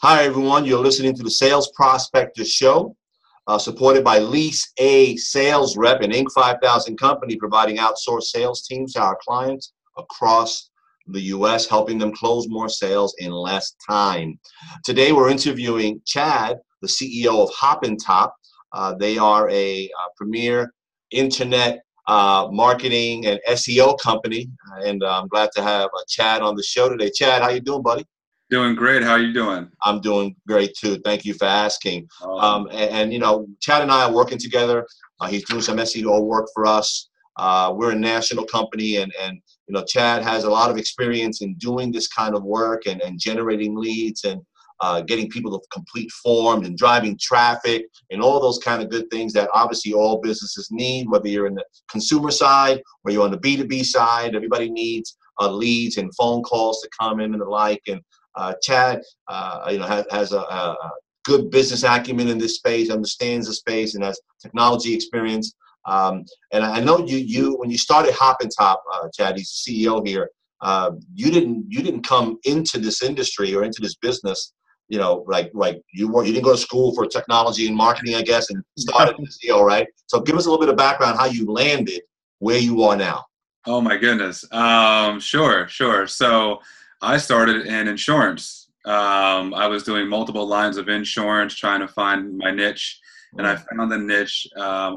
Hi, everyone. You're listening to the Sales Prospector Show, supported by Lease, a sales rep, an Inc. 5000 company providing outsourced sales teams to our clients across the U.S., helping them close more sales in less time. Today, we're interviewing Chad, the CEO of Hop and Top. They are a premier internet marketing and SEO company, and I'm glad to have Chad on the show today. Chad, how you doing, buddy? Doing great. How are you doing? I'm doing great too. Thank you for asking. You know, Chad and I are working together. He's doing some SEO work for us. We're a national company, and you know, Chad has a lot of experience in doing this kind of work and generating leads and getting people to complete forms and driving traffic and all those kind of good things that obviously all businesses need, whether you're in the consumer side or you're on the B2B side. Everybody needs leads and phone calls to come in and the like. And Chad, you know, has a good business acumen in this space, understands the space, and has technology experience. And I know you when you started Hop and Top, Chad, he's the CEO here. You didn't come into this industry or into this business, you know, like you didn't go to school for technology and marketing, I guess, and started SEO, right? So give us a little bit of background how you landed where you are now. Oh my goodness. Sure. So I started in insurance. I was doing multiple lines of insurance, trying to find my niche, and I found the niche.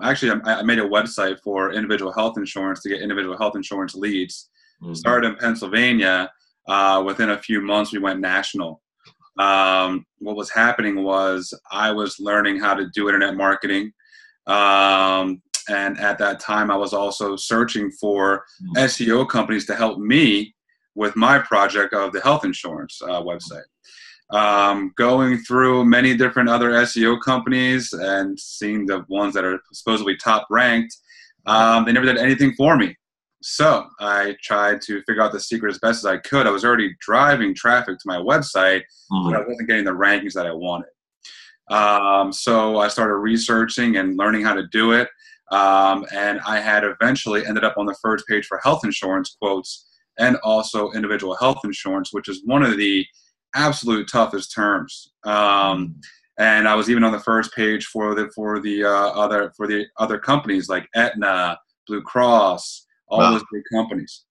Actually, I made a website for individual health insurance to get individual health insurance leads. Started in Pennsylvania. Within a few months, we went national. What was happening was I was learning how to do internet marketing. And at that time, I was also searching for SEO companies to help me with my project of the health insurance website. Going through many different other SEO companies and seeing the ones that are supposedly top ranked, they never did anything for me. So I tried to figure out the secret as best as I could. I was already driving traffic to my website, but I wasn't getting the rankings that I wanted. So I started researching and learning how to do it. And I had eventually ended up on the first page for health insurance quotes and also individual health insurance, which is one of the absolute toughest terms. And I was even on the first page for the other companies like Aetna, Blue Cross, all those big companies.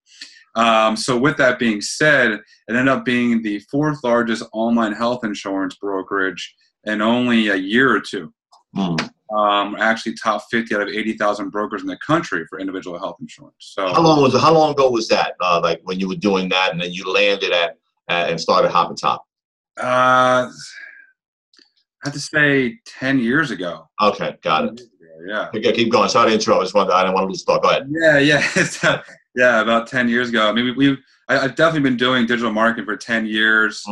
So with that being said, it ended up being the fourth largest online health insurance brokerage in only a year or two. Actually top 50 out of 80,000 brokers in the country for individual health insurance. So how long ago was that? Like when you were doing that and then you landed at and started Hop and Top? I have to say 10 years ago. Okay, got it. Yeah. Okay, keep going. Sorry to interrupt. I didn't want to lose thought. Go ahead. Yeah. Yeah, about 10 years ago. I mean, I've definitely been doing digital marketing for 10 years.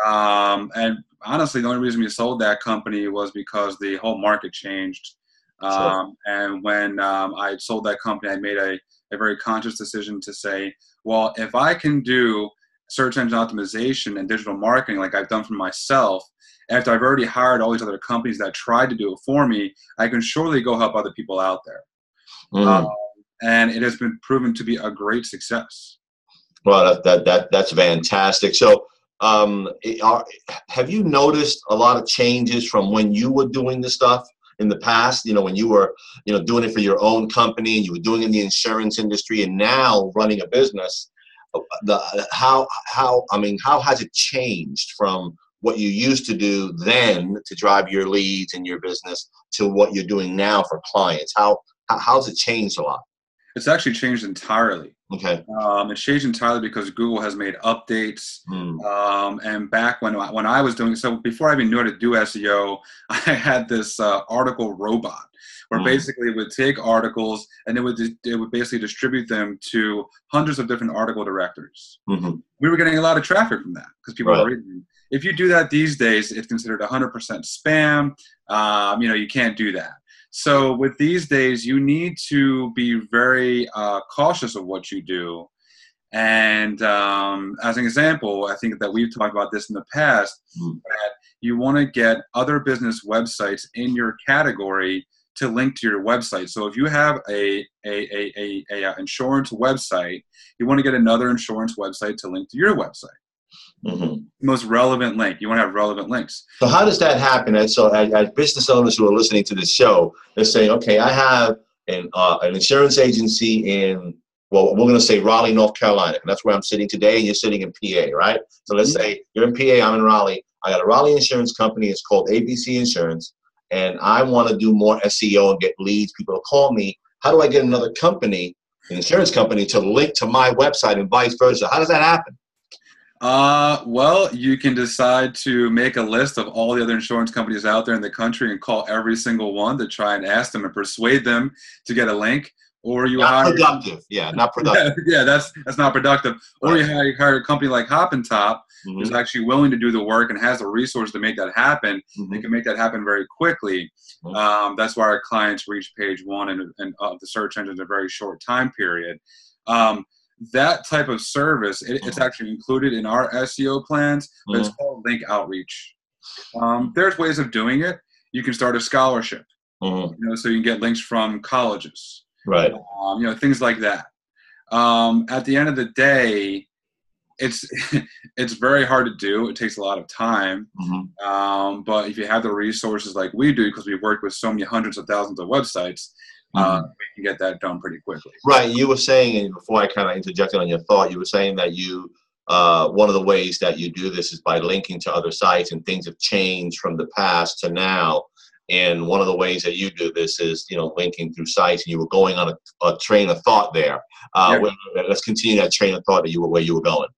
And honestly, the only reason we sold that company was because the whole market changed. Sure. And when I sold that company, I made a very conscious decision to say, well, if I can do search engine optimization and digital marketing like I've done for myself, after I've already hired all these other companies that tried to do it for me, I can surely go help other people out there. And it has been proven to be a great success. Well, that's fantastic. So have you noticed a lot of changes from when you were doing this stuff in the past, you know, when you were, you know, doing it for your own company and you were doing it in the insurance industry and now running a business? How has it changed from what you used to do then to drive your leads in your business to what you're doing now for clients? How's it changed a lot? It's actually changed entirely. Okay. It's changed entirely because Google has made updates. And back when I was doing, so before I even knew how to do SEO, I had this article robot where basically it would take articles and it would basically distribute them to hundreds of different article directories. We were getting a lot of traffic from that because people were reading them. If you do that these days, it's considered 100% spam. You know, you can't do that. So with these days, you need to be very cautious of what you do. And as an example, I think that we've talked about this in the past, that you want to get other business websites in your category to link to your website. So if you have a insurance website, you want to get another insurance website to link to your website. Most relevant link. You want to have relevant links. So how does that happen? And so as business owners who are listening to this show, they're saying, okay, I have an insurance agency in, well, we're going to say Raleigh, North Carolina. And that's where I'm sitting today, and you're sitting in PA, right? So let's say you're in PA, I'm in Raleigh. I got a Raleigh insurance company. It's called ABC Insurance. And I want to do more SEO and get leads. People will call me. How do I get another company, an insurance company, to link to my website and vice versa? How does that happen? Well, you can decide to make a list of all the other insurance companies out there in the country and call every single one to try and ask them and persuade them to get a link. Or you not productive. Yeah, not productive. Yeah, that's not productive. Or you hire a company like Hop and Top, who's actually willing to do the work and has the resources to make that happen. They can make that happen very quickly. That's why our clients reach page one and of the search engine in a very short time period. That type of service, it's actually included in our SEO plans, but it's called link outreach. There's ways of doing it. You can start a scholarship, so you can get links from colleges, right? Things like that. At the end of the day, it's very hard to do. It takes a lot of time. But if you have the resources like we do, because we've worked with so many hundreds of thousands of websites, we can get that done pretty quickly. Right. You were saying, and before I kind of interjected on your thought, you were saying that one of the ways that you do this is by linking to other sites, and things have changed from the past to now. And one of the ways that you do this is, linking through sites, and you were going on a train of thought there. Let's continue that train of thought where you were going.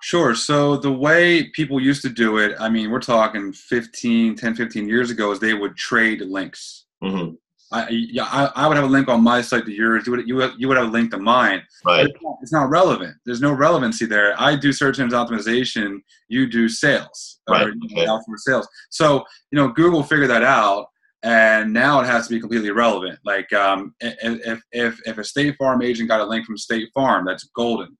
Sure. So the way people used to do it, I mean, we're talking 10, 15 years ago, is they would trade links. I would have a link on my site to yours. You would have a link to mine. Right. It's not relevant. There's no relevancy there. I do search engine optimization. You do sales. Right. Outsource sales. So, Google figured that out, and now it has to be completely relevant. Like if a State Farm agent got a link from State Farm, that's golden.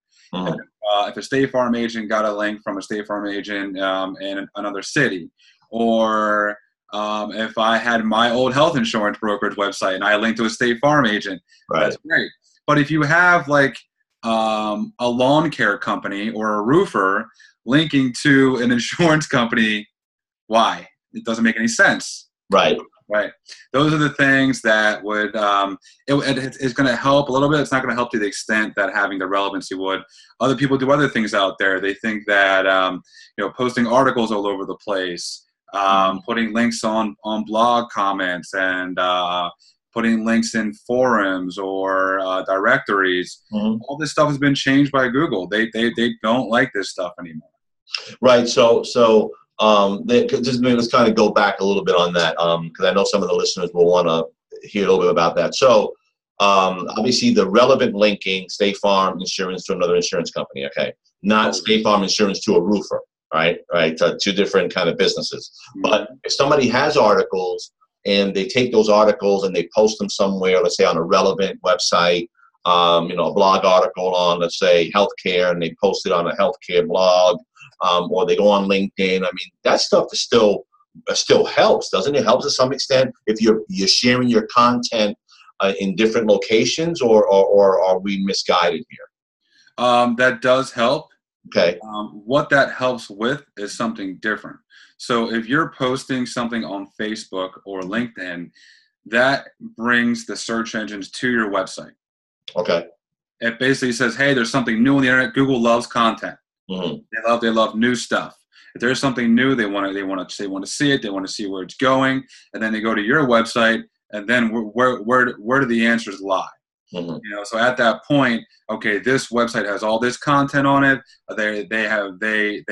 If a State Farm agent got a link from a State Farm agent in another city, or if I had my old health insurance brokerage website and I linked to a State Farm agent, that's great. But if you have like a lawn care company or a roofer linking to an insurance company, why? It doesn't make any sense. Right. Right. Those are the things that would it's going to help a little bit. It's not going to help to the extent that having the relevancy would. Other people do other things out there. They think that posting articles all over the place, putting links on blog comments, and putting links in forums or directories. All this stuff has been changed by Google. They don't like this stuff anymore. Right. So let's kind of go back a little bit on that, because I know some of the listeners will want to hear a little bit about that. So obviously the relevant linking, State Farm Insurance to another insurance company, okay, not State Farm Insurance to a roofer, right, two different kind of businesses. But if somebody has articles and they take those articles and they post them somewhere, let's say on a relevant website, a blog article on, let's say, healthcare, and they post it on a healthcare blog, or they go on LinkedIn. I mean, that stuff is still helps, doesn't it? Helps to some extent if you're sharing your content in different locations, or are we misguided here? That does help. Okay. What that helps with is something different. So if you're posting something on Facebook or LinkedIn, that brings the search engines to your website. Okay. It basically says, hey, there's something new on the internet. Google loves content. They love new stuff. If there's something new, they want to see it. They want to see where it's going, and then they go to your website, and then where do the answers lie? So at that point, okay, this website has all this content on it. They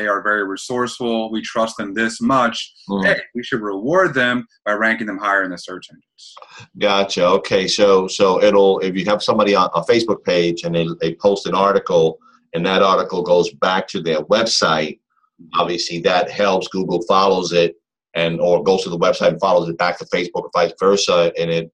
are very resourceful. We trust them this much. Hey, we should reward them by ranking them higher in the search engines. Gotcha. Okay, so if you have somebody on a Facebook page and they post an article, and that article goes back to their website, obviously that helps. Google follows it or goes to the website and follows it back to Facebook, or vice versa, and it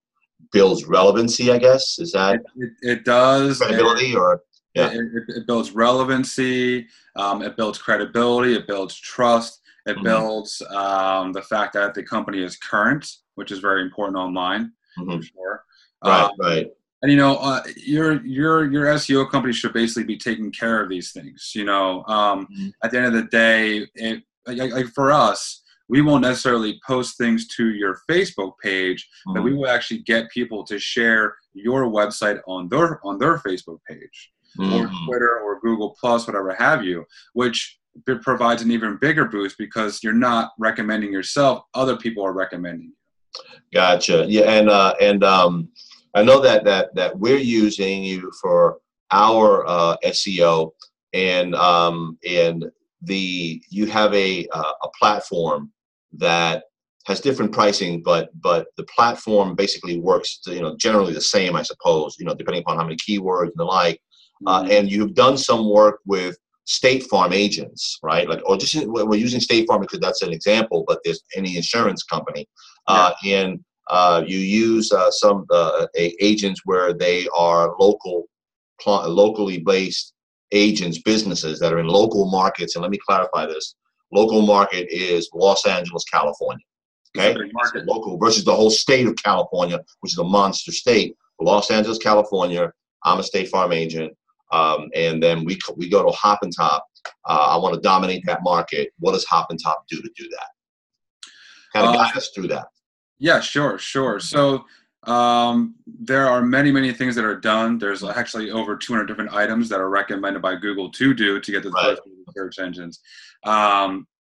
builds relevancy, I guess. Is that it does credibility, or it builds relevancy, it builds credibility, it builds trust, it builds the fact that the company is current, which is very important online, for sure. Right. And your SEO company should basically be taking care of these things. At the end of the day, like for us, we won't necessarily post things to your Facebook page, but we will actually get people to share your website on their Facebook page, or Twitter or Google Plus, whatever have you, which provides an even bigger boost because you're not recommending yourself; other people are recommending you. Gotcha. Yeah, and I know that we're using you for our SEO, and you have a platform that has different pricing, but the platform basically works generally the same, I suppose, depending upon how many keywords and the like. And you've done some work with State Farm agents, right? We're using State Farm because that's an example, but there's any insurance company, and you use some agents where they are locally based agents, businesses that are in local markets. And let me clarify this: local market is Los Angeles, California. Okay, market. Local versus the whole state of California, which is a monster state. Los Angeles, California. I'm a State Farm agent. And then we go to Hop and Top. I want to dominate that market. What does Hop and Top do to do that? Kind of guide us through that. Yeah, sure. So there are many things that are done. There's actually over 200 different items that are recommended by Google to do to get to the first search engines.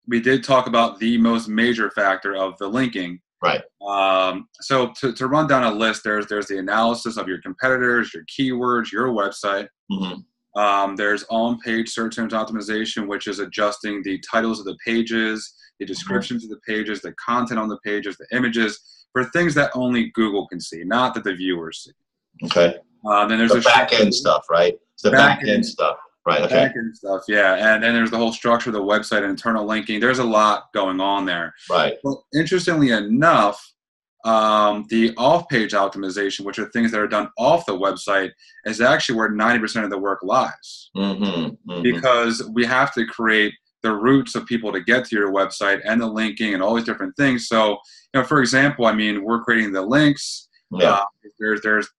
We did talk about the most major factor of the linking. Right. So to run down a list, there's the analysis of your competitors, your keywords, your website. There's on-page search engine optimization, which is adjusting the titles of the pages, the descriptions of the pages, the content on the pages, the images, for things that only Google can see, not that the viewers see. Okay. Then there's the back-end stuff, right? It's the back-end stuff. Right, okay. Back-end stuff, yeah. And then there's the whole structure of the website and internal linking. There's a lot going on there. Right. Well, interestingly enough, the off-page optimization, which are things that are done off the website, is actually where 90% of the work lies. Because we have to create the routes of people to get to your website and the linking and all these different things. So, for example, we're creating the links. Yeah. There's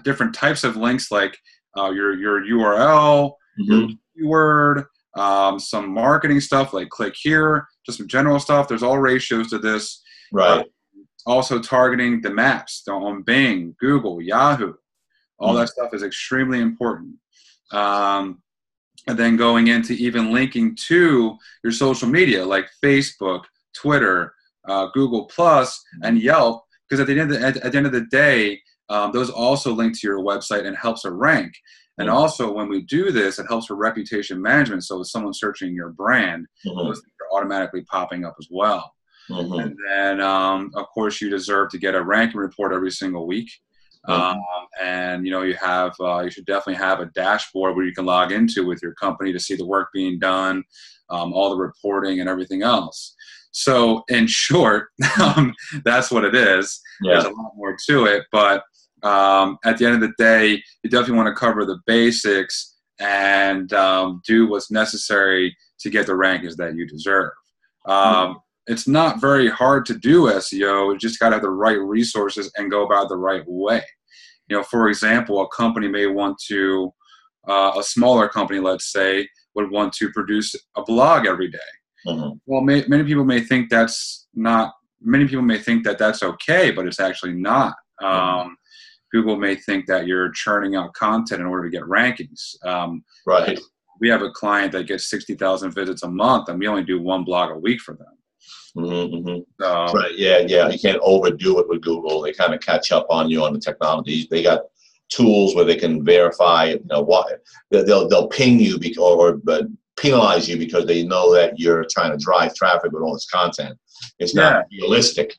different types of links, like your URL, your keyword, some marketing stuff like click here, just some general stuff. There's all ratios to this. Right. Also targeting the maps on Bing, Google, Yahoo. All that stuff is extremely important. And then going into even linking to your social media like Facebook, Twitter, Google Plus, and Yelp, because at the end of the day, those also link to your website and helps it rank. And also, when we do this, it helps for reputation management. So if someone's searching your brand, those things are automatically popping up as well. And then, of course, you deserve to get a ranking report every single week. And you should definitely have a dashboard where you can log into with your company to see the work being done, all the reporting and everything else. So in short, that's what it is. There's a lot more to it, but at the end of the day, you definitely want to cover the basics and do what's necessary to get the rankings that you deserve. It's not very hard to do SEO. You just got to have the right resources and go about it the right way. For example, a company may want to, a smaller company, let's say, would want to produce a blog every day. Well, many people may think that's not. Many people may think that that's okay, but it's actually not. Google may think that you're churning out content in order to get rankings. Right. We have a client that gets 60,000 visits a month, and we only do one blog a week for them. Right. Yeah. You can't overdo it with Google. They kind of catch up on you on the technology. They got tools where they can verify. What they'll ping you or penalize you because they know that you're trying to drive traffic with all this content. It's not realistic.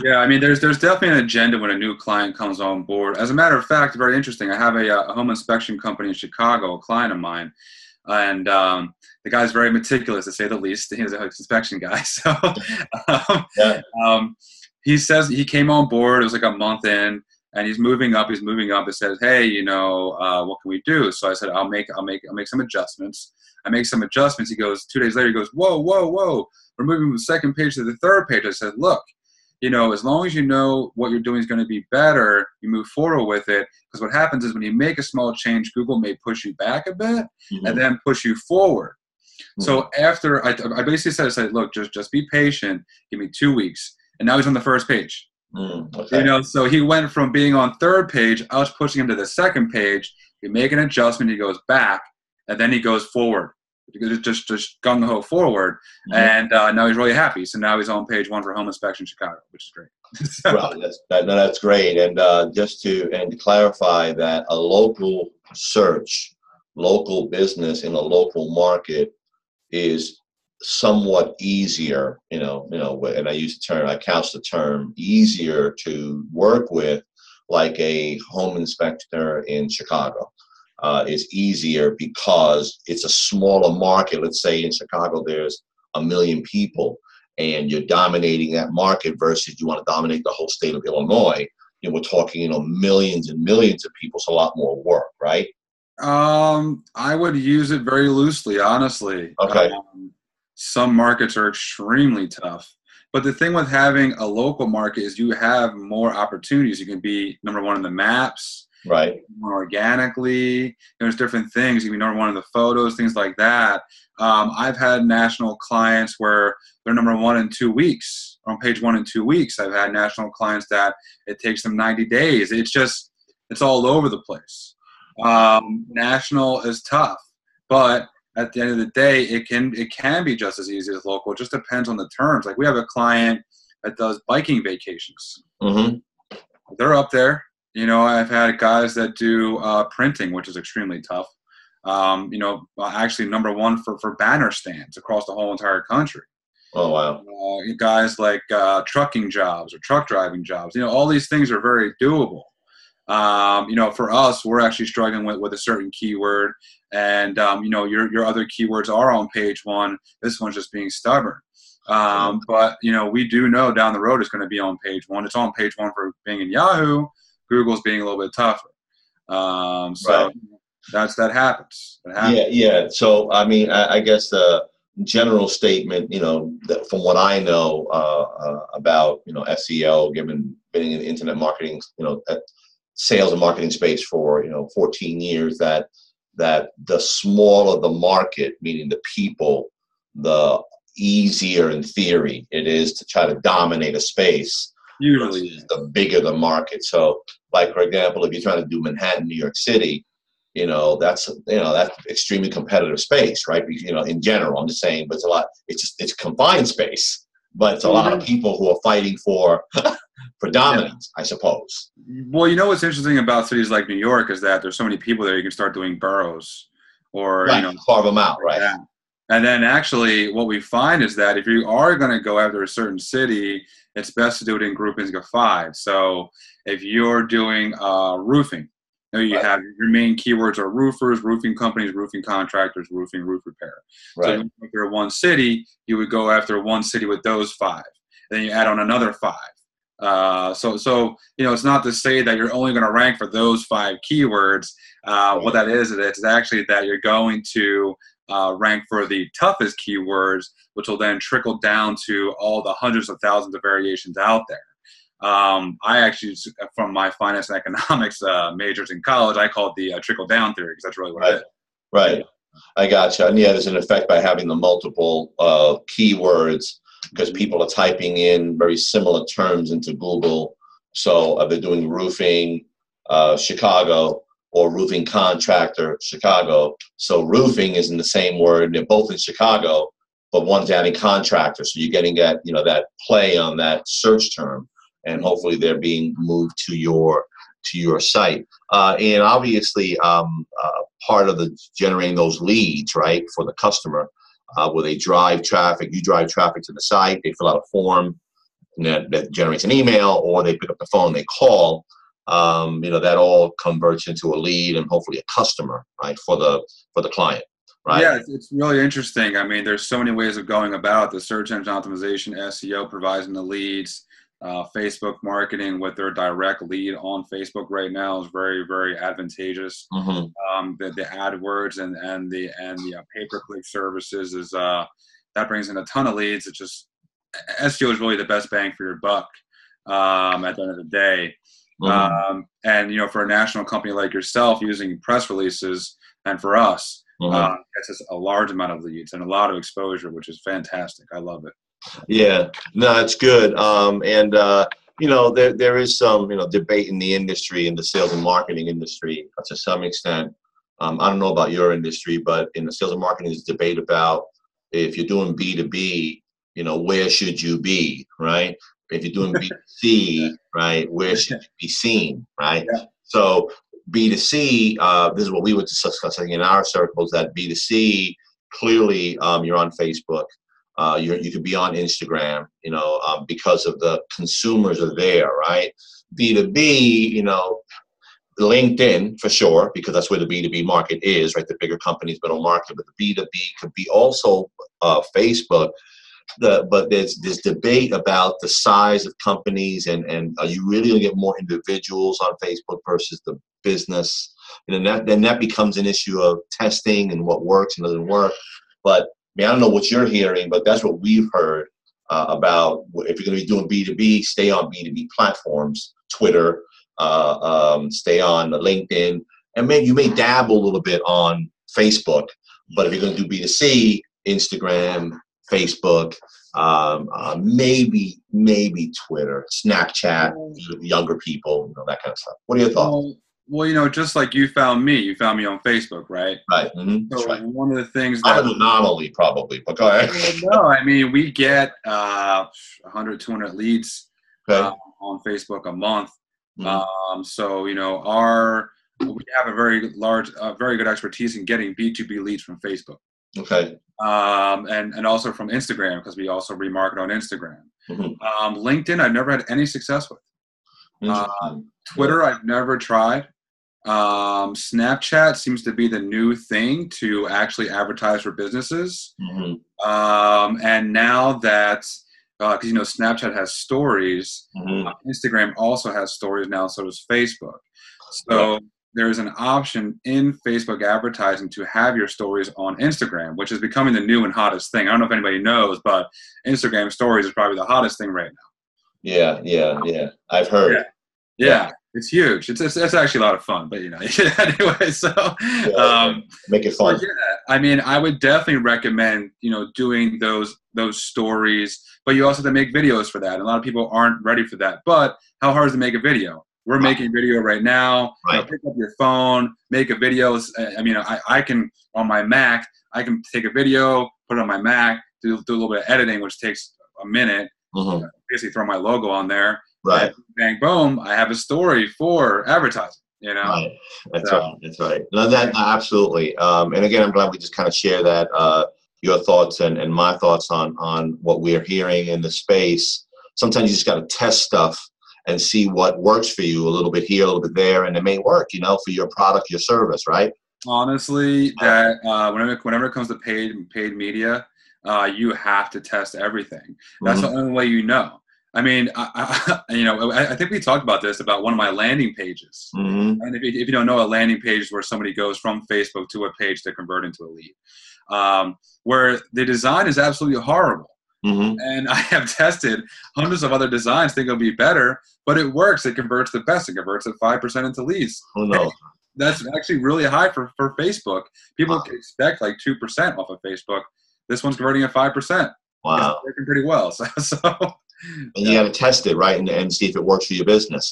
There's definitely an agenda when a new client comes on board. As a matter of fact, very interesting. I have a home inspection company in Chicago, a client of mine, and the guy's very meticulous, to say the least. He's an inspection guy. So he says he came on board. It was like a month in, and he's moving up. It says, hey, what can we do? So I said, I'll make some adjustments. I make some adjustments. He goes, 2 days later, he goes, whoa. We're moving from the second page to the third page. I said, look, you know, as long as you know what you're doing is going to be better, you move forward with it. Because what happens is when you make a small change, Google may push you back a bit and then push you forward. So after I basically said, look, just be patient. Give me 2 weeks. And now he's on the first page. Okay. You know, so he went from being on third page. I was pushing him to the second page. We make an adjustment. He goes back, and then he goes forward. Just gung ho forward, and now he's really happy. So now he's on page 1 for home inspection Chicago, which is great. Right, that's great. And just to clarify that a local search, local business in a local market is somewhat easier, and I couch the term easier to work with, like a home inspector in Chicago. Is easier because it's a smaller market. Let's say in Chicago there's 1 million people and you're dominating that market versus you want to dominate the whole state of Illinois. We're talking, millions and millions of people. It's a lot more work, right? I would use it very loosely, honestly. Okay. Some markets are extremely tough. But the thing with having a local market is you have more opportunities. You can be number 1 in the maps. Right. More organically. There's different things. You can be number 1 in the photos, things like that. I've had national clients where they're number 1 in 2 weeks, on page 1 in 2 weeks. I've had national clients that it takes them 90 days. It's all over the place. National is tough, but at the end of the day, it can be just as easy as local. It just depends on the terms. Like we have a client that does biking vacations. They're up there. I've had guys that do printing, which is extremely tough. Actually number 1 for banner stands across the whole entire country. Oh, wow. Guys like trucking jobs or truck driving jobs. All these things are very doable. For us, we're actually struggling with a certain keyword, and your other keywords are on page 1. This one's just being stubborn. But we do know down the road it's going to be on page 1. It's on page 1 for Bing and Yahoo. Google's being a little bit tougher. Right. That happens. Yeah. So, I guess the general statement, that from what I know about, SEO, given being in the internet marketing, sales and marketing space for, 14 years, that the smaller the market, meaning the people, the easier in theory it is to try to dominate a space. Usually the bigger the market. So, like, for example, if you're trying to do Manhattan, New York City, that's extremely competitive space, right? In general, I'm just saying, but it's confined space, but it's a lot of people who are fighting for dominance, I suppose. Well, what's interesting about cities like New York is that there's so many people there, you can start doing boroughs or, carve them out, right? Yeah. And then actually what we find is that if you are going to go after a certain city, it's best to do it in groupings of 5. So if you're doing roofing, you have your main keywords are roofers, roofing companies, roofing contractors, roof repair. Right. So if you're 1 city, you would go after 1 city with those 5. Then you add on another 5. So it's not to say that you're only going to rank for those 5 keywords. What that is, it's actually that you're going to rank for the toughest keywords, which will then trickle down to all the hundreds of thousands of variations out there. I actually, from my finance and economics majors in college, I call it the trickle-down theory, because that's really what it is. Right. I gotcha. And there's an effect by having the multiple keywords, because people are typing in very similar terms into Google. So if they're doing roofing Chicago or roofing contractor Chicago, so roofing is in the same word. They're both in Chicago, but one's adding contractor. So you're getting that that play on that search term, and hopefully they're being moved to your site. And obviously, part of the generating those leads, right, for the customer. Where they drive traffic, you drive traffic to the site, they fill out a form that generates an email, or they pick up the phone, they call, that all converts into a lead and hopefully a customer, right, for the client, right? Yeah, it's really interesting. There's so many ways of going about the search engine optimization, SEO, providing the leads. Facebook marketing with their direct lead on Facebook right now is very, very advantageous. The AdWords and the pay-per-click services is that brings in a ton of leads. It's just SEO is really the best bang for your buck. at the end of the day. And, you know, for a national company like yourself, using press releases, and for us, gets us a large amount of leads and a lot of exposure, which is fantastic. I love it. Yeah, no, it's good. You know, there is some, you know, debate in the industry, in the sales and marketing industry, to some extent. I don't know about your industry, but in the sales and marketing, there's debate about if you're doing B2B, you know, where should you be, right? If you're doing B2C, right, where should you be seen, right? Yeah. So B2C, this is what we were discussing in our circles, that B2C, clearly you're on Facebook. You could be on Instagram, you know, because of the consumers are there, right? B2B, you know, LinkedIn for sure, because that's where the B2B market is, right? The bigger companies, middle market, but the B2B could be also Facebook. But there's this debate about the size of companies and are you really going to get more individuals on Facebook versus the business? And then that becomes an issue of testing and what works and doesn't work. But I mean, I don't know what you're hearing, but that's what we've heard about. If you're going to be doing B2B, stay on B2B platforms, Twitter, stay on LinkedIn, and maybe you may dabble a little bit on Facebook. But if you're going to do B2C, Instagram, Facebook, maybe Twitter, Snapchat, younger people, you know, that kind of stuff. What are your thoughts? Well, you know, just like you found me on Facebook, right? Right. So right. One of the things that I'm an anomaly, probably, but go ahead. No, I mean, we get 100, 200 leads on Facebook a month. So, you know, we have a very good expertise in getting B2B leads from Facebook. Okay. And also from Instagram, because we also remarket on Instagram. LinkedIn, I've never had any success with. Twitter, I've never tried. Snapchat seems to be the new thing to actually advertise for businesses. And now that, because, you know, Snapchat has stories, Instagram also has stories now, so does Facebook. So there's an option in Facebook advertising to have your stories on Instagram, which is becoming the new and hottest thing. I don't know if anybody knows, but Instagram stories is probably the hottest thing right now. Yeah. I've heard. Yeah. It's huge. It's actually a lot of fun, but you know, anyway. So make it fun. Yeah, I mean, I would definitely recommend, you know, doing those stories, but you also have to make videos for that. And a lot of people aren't ready for that. But how hard is it to make a video? We're making video right now. You know, pick up your phone, make a video. I mean, I can on my Mac, I can take a video, put it on my Mac, do a little bit of editing, which takes a minute. Basically, throw my logo on there. Right. Bang, boom! I have a story for advertising. You know. Right. That's right. No, that absolutely. And again, I'm glad we just kind of share that your thoughts and my thoughts on what we're hearing in the space. Sometimes you just got to test stuff and see what works for you a little bit here, a little bit there, and it may work, you know, for your product, your service, right? Honestly, that whenever it comes to paid media, you have to test everything. That's the only way you know. I mean, I think we talked about this about one of my landing pages. And if you don't know, a landing page is where somebody goes from Facebook to a page to convert into a lead, where the design is absolutely horrible. And I have tested hundreds of other designs, think it'll be better, but it works. It converts the best. It converts at 5% into leads. Oh no. That's actually really high for Facebook. People can expect like 2% off of Facebook. This one's converting at 5%. Wow. It's working pretty well. So and you got to test it, right, and see if it works for your business.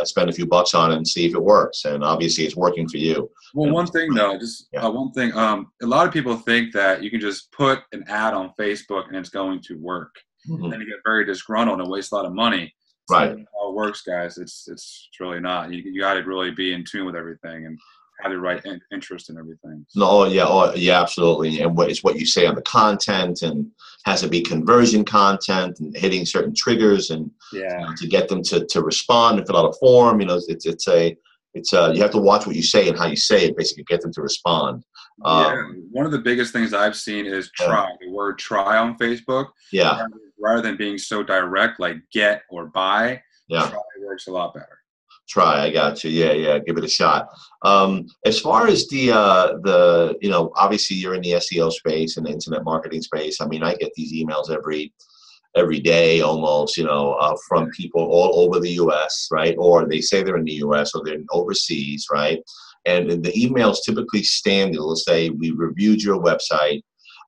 Spend a few bucks on it and see if it works. And obviously, it's working for you. Well, one thing though, one thing. A lot of people think that you can just put an ad on Facebook and it's going to work. And you get very disgruntled and waste a lot of money. Right. So how it works, guys. It's really not. You got to really be in tune with everything and have the right interest in everything. No, yeah, absolutely. And it's what you say on the content, and has to be conversion content and hitting certain triggers, and to get them to respond and fill out a form. You know, you have to watch what you say and how you say it. Basically, get them to respond. One of the biggest things I've seen is try. The word "try" on Facebook. Yeah. Rather than being so direct, like get or buy. Yeah. Try works a lot better. Try, I got you. Yeah, give it a shot. As far as the you know, obviously you're in the SEO space and the internet marketing space. I mean, I get these emails every every day almost, from people all over the U.S., right? Or they say they're in the U.S. or they're overseas, right? And the emails typically standard will say, we reviewed your website.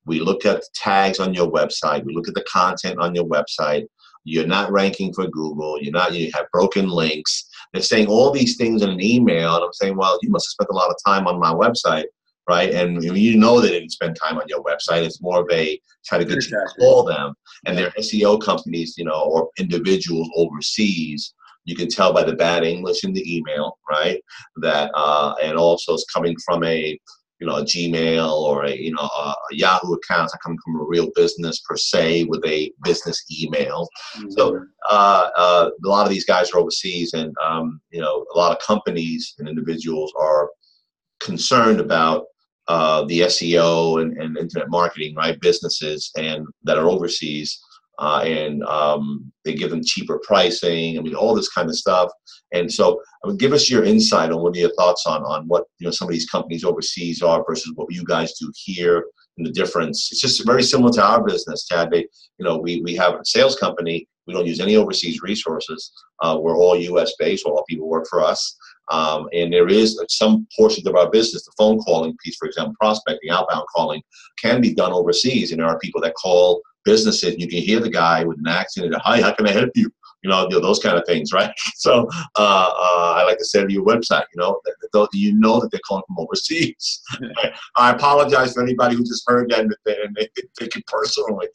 We look at the tags on your website. We look at the content on your website. You're not ranking for Google. You have broken links. They're saying all these things in an email. And I'm saying, well, you must have spent a lot of time on my website, right? And you know they didn't spend time on your website. It's more of a try to get you to call them. And they're SEO companies, or individuals overseas. You can tell by the bad English in the email, right? That and also it's coming from a Gmail or a Yahoo account. Are coming from a real business per se with a business email. Mm-hmm. So a lot of these guys are overseas, and a lot of companies and individuals are concerned about the SEO and internet marketing, right? Businesses and that are overseas. And they give them cheaper pricing. I mean, all this kind of stuff. And so, give us your insight on what are your thoughts on what some of these companies overseas are versus what you guys do here, and the difference. It's just very similar to our business, Chad. We have a sales company. We don't use any overseas resources. We're all U.S. based. All our people work for us. And there is some portions of our business, the phone calling piece, for example, prospecting, outbound calling, can be done overseas. And there are people that call businesses. You can hear the guy with an accent, and, hi, how can I help you? Those kind of things, right? So I like to send you a website, that they're calling from overseas. I apologize for anybody who just heard that and they take it personally.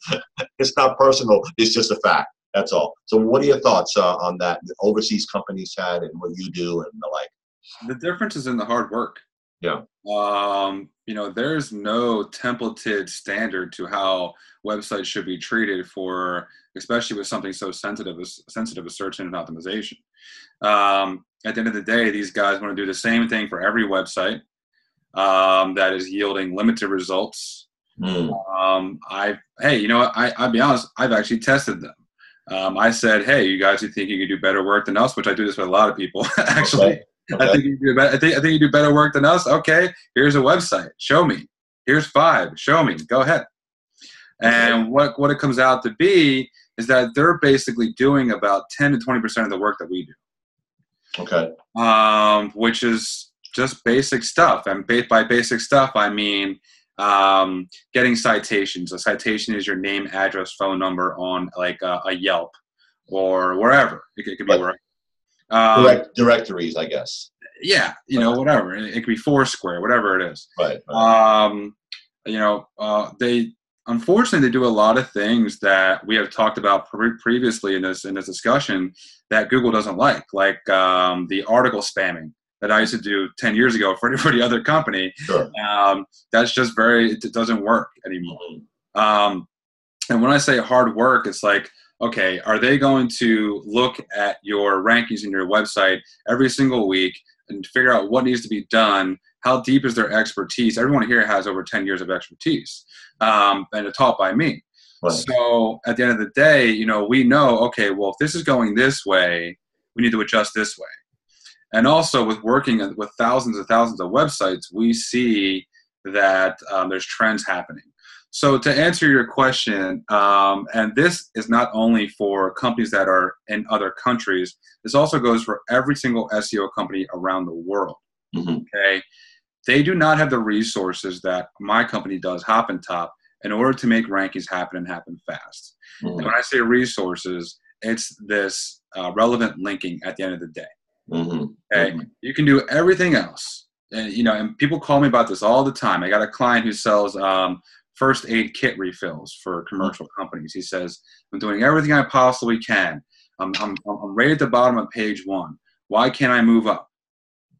It's not personal. It's just a fact. That's all. So what are your thoughts on that? The overseas companies had and what you do and the like? The difference is in the hard work. Yeah. There's no templated standard to how websites should be treated for, especially with something so sensitive as search engine optimization. At the end of the day, these guys want to do the same thing for every website that is yielding limited results. I'll be honest, I've actually tested them. I said, hey, you guys, you think you can do better work than us? Which I do this with a lot of people, actually. Okay. Okay. I think you do better work than us. Okay, here's a website. Show me. Here's 5. Show me. Go ahead. And what it comes out to be is that they're basically doing about 10 to 20% of the work that we do. Okay. Which is just basic stuff. And by basic stuff, I mean getting citations. A citation is your name, address, phone number on like a Yelp or wherever. It could be wherever. Directories, I guess. Yeah, whatever. It could be Foursquare, whatever it is. Right. They unfortunately they do a lot of things that we have talked about previously in this discussion that Google doesn't like the article spamming that I used to do 10 years ago for the other company. Sure. That's just it doesn't work anymore. Mm-hmm. And when I say hard work, it's like, okay, are they going to look at your rankings in your website every single week and figure out what needs to be done? How deep is their expertise? Everyone here has over 10 years of expertise, and it's taught by me. Right. So at the end of the day, we know, okay, well, if this is going this way, we need to adjust this way. And also with working with thousands and thousands of websites, we see that there's trends happening. So to answer your question, and this is not only for companies that are in other countries, this also goes for every single SEO company around the world. Mm-hmm. Okay, they do not have the resources that my company does, Hop and Top, in order to make rankings happen and happen fast. Mm-hmm. And when I say resources, it's this relevant linking at the end of the day. Mm-hmm. Okay, mm-hmm. You can do everything else, and and people call me about this all the time. I got a client who sells first aid kit refills for commercial companies. He says, I'm doing everything I possibly can. I'm right at the bottom of page 1. Why can't I move up?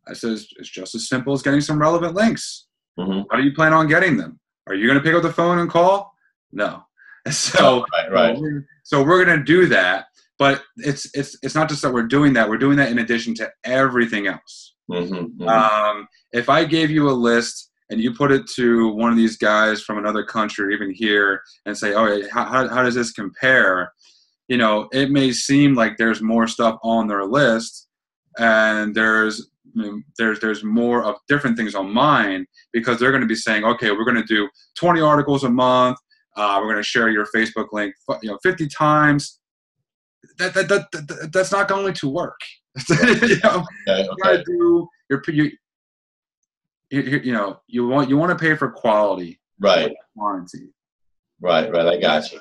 I says, it's just as simple as getting some relevant links. Mm-hmm. How do you plan on getting them? Are you going to pick up the phone and call? No. So, right. So we're going to do that. But it's not just that we're doing that. We're doing that in addition to everything else. Mm-hmm. Mm-hmm. If I gave you a list and you put it to one of these guys from another country, even here, and say, oh, how does this compare? It may seem like there's more stuff on their list, and there's more of different things on mine, because they're going to be saying, okay, we're going to do 20 articles a month, We're going to share your Facebook link, 50 times. That's not going to work. You gotta do you want to pay for quality, right? Quantity, right. I got you.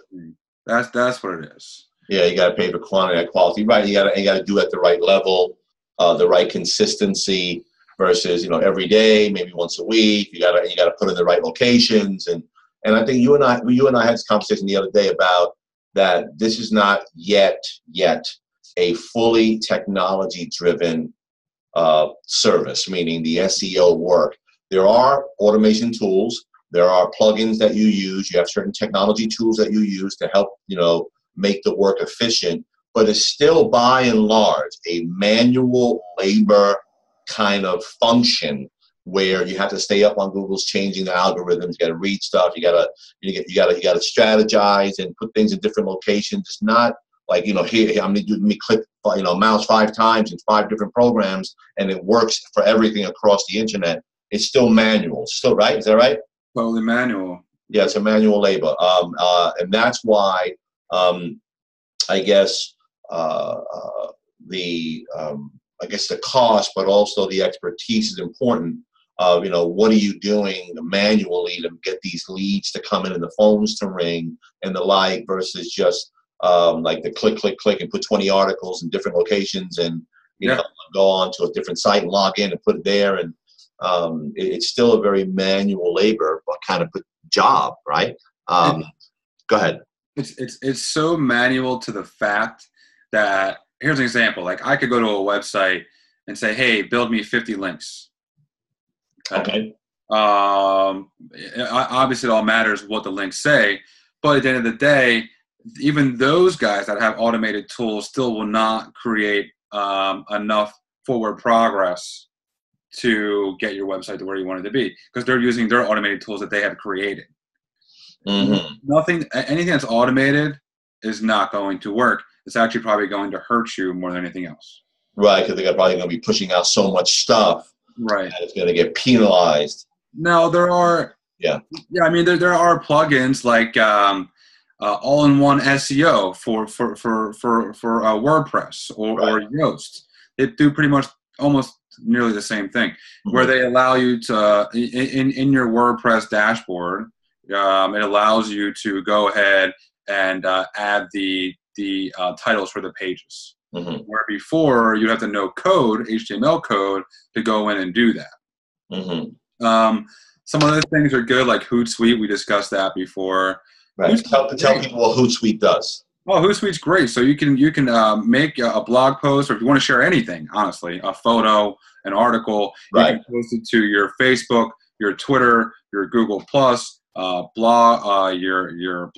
That's what it is. Yeah, you got to pay for quantity and quality, right? You got to do it at the right level, the right consistency versus every day, maybe once a week. You got to put in the right locations, and I think you and I had this conversation the other day about that. This is not yet a fully technology-driven service, meaning the SEO work. There are automation tools. There are plugins that you use. You have certain technology tools that you use to help, make the work efficient. But it's still, by and large, a manual labor kind of function where you have to stay up on Google's changing the algorithms. You got to read stuff. You got to strategize and put things in different locations. It's not like, here, let me click, mouse 5 times in 5 different programs, and it works for everything across the internet. It's still manual. Still, right? Is that right? Totally manual. Yeah, it's a manual labor. And that's why, I guess, the cost, but also the expertise is important. What are you doing manually to get these leads to come in and the phones to ring and the like, versus just like the click and put 20 articles in different locations and go on to a different site and log in and put it there. And it's still a very manual labor, but kind of job, right? Go ahead. It's so manual to the fact that, here's an example. Like, I could go to a website and say, hey, build me 50 links. Okay. Obviously, it all matters what the links say, but at the end of the day, even those guys that have automated tools still will not create enough forward progress to get your website to where you want it to be, because they're using their automated tools that they have created. Mm-hmm. Anything that's automated is not going to work. It's actually probably going to hurt you more than anything else. Right, because they're probably going to be pushing out so much stuff. Right. And it's going to get penalized. No, there are. Yeah. Yeah, I mean, there are plugins like all-in-one SEO for WordPress or Yoast. They do pretty much almost nearly the same thing, where they allow you to in your WordPress dashboard. It allows you to go ahead and add the titles for the pages. Mm-hmm. Where before you have to know HTML code to go in and do that. Mm-hmm. Some other things are good, like Hootsuite. We discussed that before. Right. Tell people what Hootsuite does. Oh, Hootsuite's great. So you can make a blog post, or if you want to share anything, honestly, a photo, an article, you can post it to your Facebook, your Twitter, your Google Plus. Your blogger, not your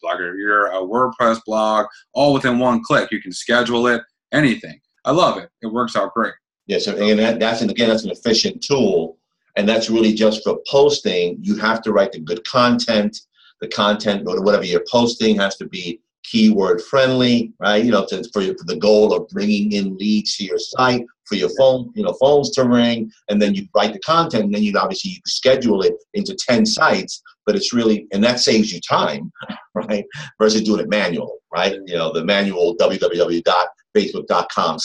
blogger, your WordPress blog, all within one click. You can schedule it, anything. I love it. It works out great. Yeah, so that's an efficient tool, and that's really just for posting. You have to write the good content. The content, or whatever you're posting, has to be keyword friendly, right? For the goal of bringing in leads to your site, for your phones to ring, and then you write the content, and then you schedule it into 10 sites. But it's really, and that saves you time, right? Versus doing it manual, right? The manual www.facebook.com/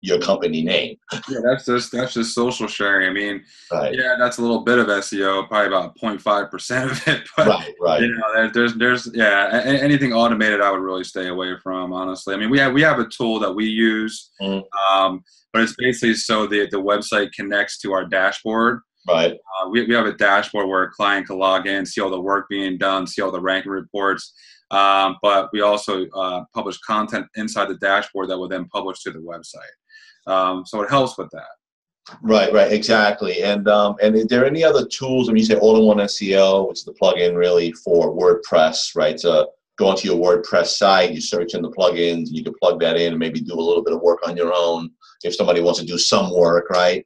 your company name. Yeah, that's just social sharing. I mean, yeah, that's a little bit of SEO, probably about 0.5% of it. But right. There's anything automated, I would really stay away from, honestly. I mean, we have a tool that we use, but it's basically so the website connects to our dashboard. Right. We have a dashboard where a client can log in, see all the work being done, see all the ranking reports. But we also publish content inside the dashboard that will then publish to the website. So it helps with that. Right, exactly. And is there any other tools? When you say all-in-one SEO, which is the plugin really for WordPress, right? So go onto your WordPress site, you search in the plugins, and you can plug that in and maybe do a little bit of work on your own if somebody wants to do some work, right?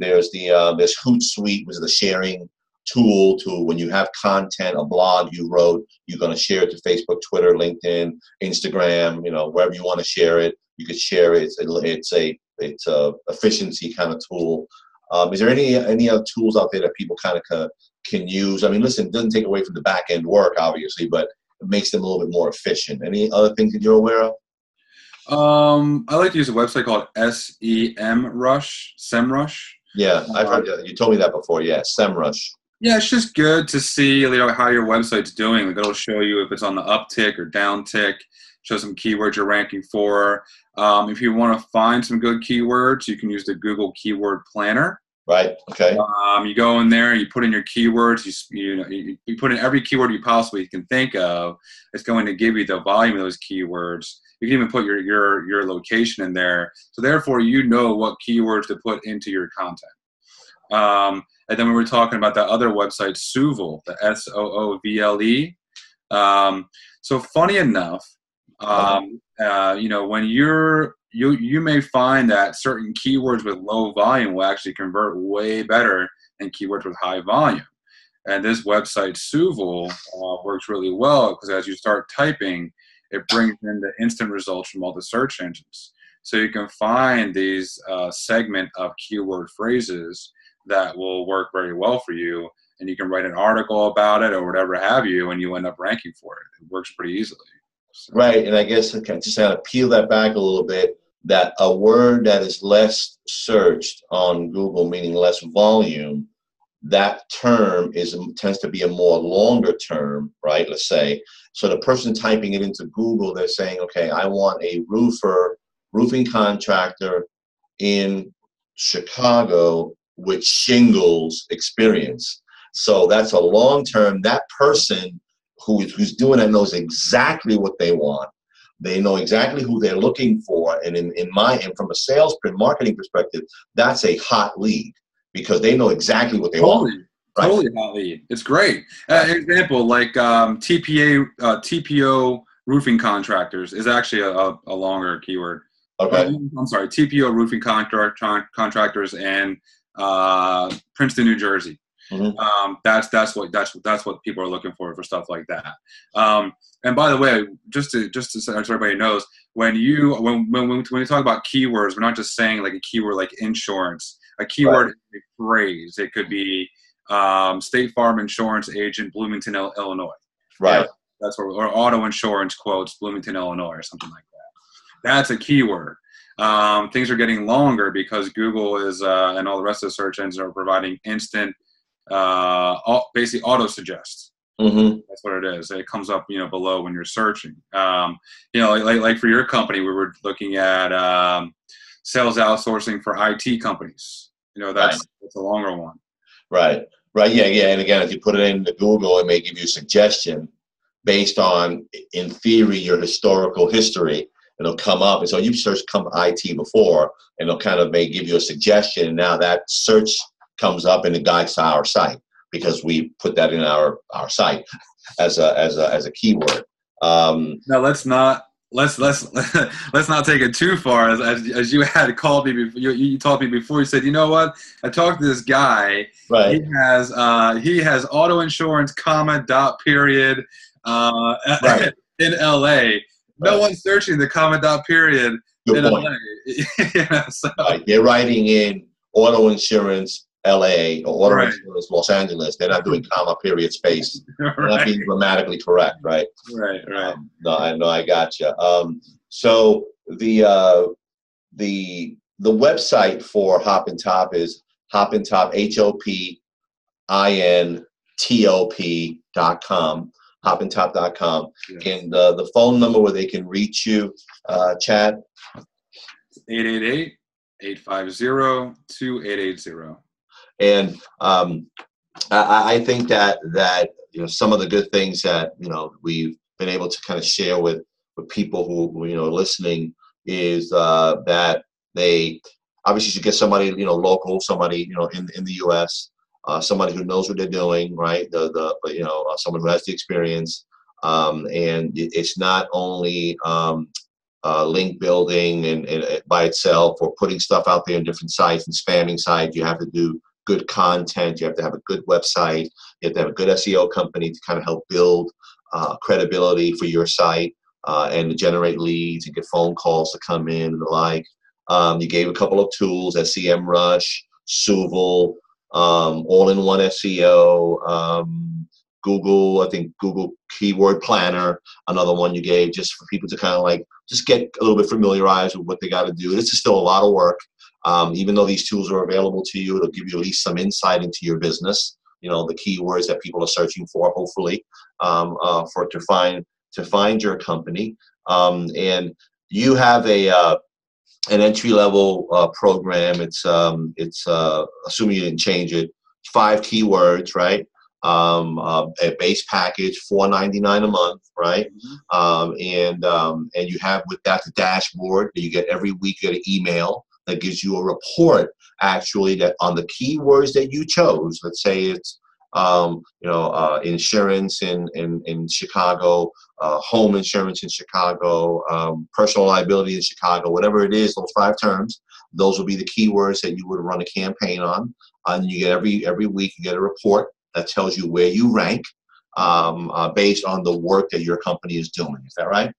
There's Hootsuite, which is the sharing tool to when you have content, a blog you wrote, you're going to share it to Facebook, Twitter, LinkedIn, Instagram, wherever you want to share it. You could share it. It's a efficiency kind of tool. Is there any other tools out there that people kind of can use? I mean, listen, it doesn't take away from the back end work, obviously, but it makes them a little bit more efficient. Any other things that you're aware of? I like to use a website called SEMrush. Yeah, I've heard you told me that before. Yeah, SEMrush. Yeah, it's just good to see, how your website's doing. Like, it'll show you if it's on the uptick or downtick, show some keywords you're ranking for. If you want to find some good keywords, you can use the Google Keyword Planner. Right. Okay. You go in there, you put in your keywords, you put in every keyword you possibly can think of. It's going to give you the volume of those keywords. You can even put your location in there. So therefore, you know what keywords to put into your content. And then we were talking about that other website, Soovle, the SOOVLE. So funny enough, when you may find that certain keywords with low volume will actually convert way better than keywords with high volume. And this website, Soovle, works really well because as you start typing, it brings in the instant results from all the search engines. So you can find these segment of keyword phrases that will work very well for you, and you can write an article about it or whatever have you, and you end up ranking for it. It works pretty easily. So. Right, and I guess I can just kind of peel that back a little bit, that a word that is less searched on Google, meaning less volume, that term tends to be a more longer term, right, let's say. So the person typing it into Google, they're saying, okay, I want a roofing contractor in Chicago with shingles experience. So that's a long term. That person who's doing that knows exactly what they want. They know exactly who they're looking for. And from a sales and marketing perspective, that's a hot lead because they know exactly what they want. Right? Totally hot lead. It's great. Example, like TPO roofing contractors is actually a longer keyword. Okay. I'm sorry, TPO roofing contractors and Princeton, New Jersey. Mm-hmm. That's what people are looking for stuff like that. And by the way, just so everybody knows, when we talk about keywords, we're not just saying like a keyword like insurance. A keyword is a phrase. It could be State Farm insurance agent, Bloomington, Illinois. Right. Yeah, that's what, or auto insurance quotes, Bloomington, Illinois, or something like that. That's a keyword. Things are getting longer because Google is and all the rest of the search engines are providing instant, basically auto suggest. Mm-hmm. That's what it is. It comes up, below when you're searching. Like for your company, we were looking at sales outsourcing for IT companies. That's a longer one. Right. Yeah. And again, if you put it into Google, it may give you a suggestion based on, in theory, your historical history. It'll come up, and so you've searched IT before, and it'll kind of may give you a suggestion. And now that search comes up and it guides to our site because we put that in our site as a keyword. Now let's not take it too far. As you had called me, you told me before. You said, you know what? I talked to this guy. Right. He has auto insurance, dot period, right. in LA. No one's searching the dot period Good in point. LA. So. Right. They're writing in auto insurance LA or auto insurance Los Angeles. They're not doing period space. They're not being grammatically correct, right? Right. I gotcha. So the website for Hop and Top is hopintop, HOPINTOP.com. hopintop.com. Yes. And the phone number where they can reach you, Chad? 888-850-2880. And I think that some of the good things that we've been able to kind of share with people who are listening is that they obviously should get somebody local, somebody in the U.S. Somebody who knows what they're doing, right? Someone who has the experience, and it's not only link building and by itself or putting stuff out there in different sites and spamming sites. You have to do good content. You have to have a good website. You have to have a good SEO company to kind of help build credibility for your site and to generate leads and get phone calls to come in and the like. You gave a couple of tools, SEMrush, Soovle. all-in-one SEO, Google, I think Google Keyword Planner, another one you gave, just for people to kind of like just get a little bit familiarized with what they got to do. This is still a lot of work. Even though these tools are available to you, it'll give you at least some insight into your business. You know, the keywords that people are searching for, hopefully, to find your company. And you have an entry-level program. It's assuming you didn't change it, 5 keywords, right? A base package, $4.99 a month, right? And you have with that the dashboard that you get every week. You get an email that gives you a report, actually, that on the keywords that you chose. Let's say it's insurance in Chicago, home insurance in Chicago, personal liability in Chicago, whatever it is, those 5 terms, those will be the keywords that you would run a campaign on. And you get every week, you get a report that tells you where you rank based on the work that your company is doing. Is that right?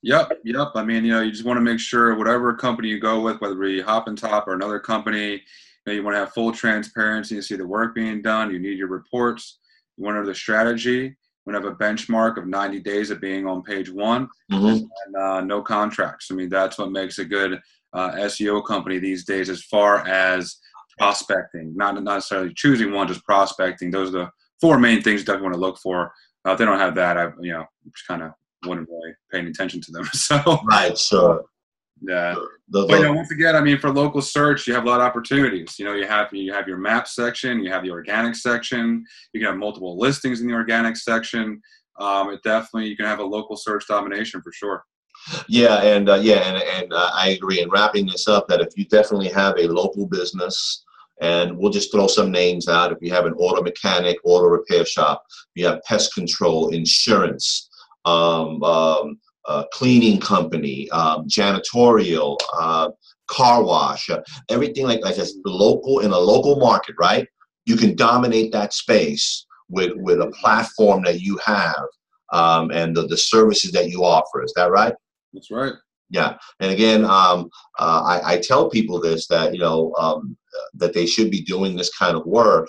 Yep. I mean, you just want to make sure whatever company you go with, whether it be Hop and Top or another company, you want to have full transparency. You see the work being done. You need your reports. You want to know the strategy. You want to have a benchmark of 90 days of being on page 1 and no contracts. I mean, that's what makes a good SEO company these days as far as prospecting, not necessarily choosing one, just prospecting. Those are the 4 main things you definitely want to look for. If they don't have that, I just kind of wouldn't really pay any attention to them. So right, sure. Yeah. But once again, I mean, for local search, you have a lot of opportunities. You have your map section, you have the organic section, you can have multiple listings in the organic section. It definitely, you can have a local search domination for sure. Yeah, and I agree. And wrapping this up, that if you definitely have a local business, and we'll just throw some names out. If you have an auto mechanic, auto repair shop, you have pest control, insurance, cleaning company, janitorial, car wash, everything like this, local in a local market, right? You can dominate that space with a platform that you have and the services that you offer. Is that right? That's right. Yeah, and again, I tell people this, that that they should be doing this kind of work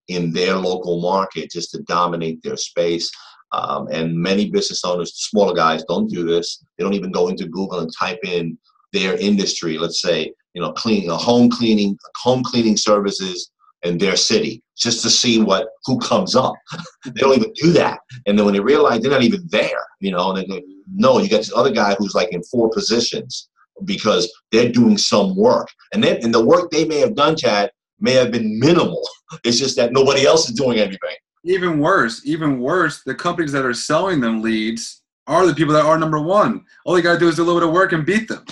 in their local market just to dominate their space. And many business owners, smaller guys, don't do this. They don't even go into Google and type in their industry. Let's say, home cleaning services in their city, just to see who comes up. They don't even do that. And then when they realize they're not even there, and they go, no, you got this other guy who's like in 4 positions because they're doing some work. And the work they may have done, Chad, may have been minimal. It's just that nobody else is doing anything. Even worse, the companies that are selling them leads are the people that are number 1. All you got to do is do a little bit of work and beat them.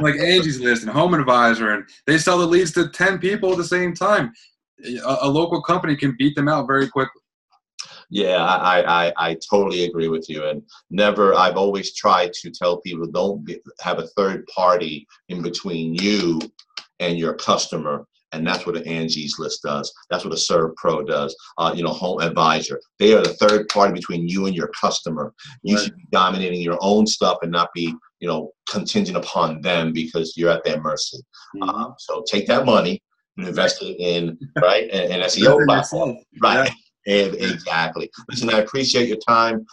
Like Angie's List and Home Advisor, and they sell the leads to 10 people at the same time. A local company can beat them out very quickly. Yeah, I totally agree with you. And I've always tried to tell people, don't have a third party in between you and your customer. And that's what an Angie's List does. That's what a Serve Pro does. Home Advisor. They are the third party between you and your customer. You should be dominating your own stuff and not be, contingent upon them because you're at their mercy. So take that money and invest it in an SEO platform. Right. Yeah. Exactly. Listen, I appreciate your time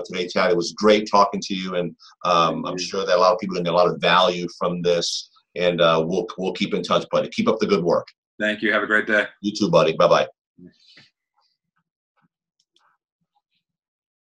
today, Chad. It was great talking to you, and I'm sure that a lot of people get a lot of value from this. And we'll keep in touch, buddy. Keep up the good work. Thank you. Have a great day. You too, buddy. Bye-bye.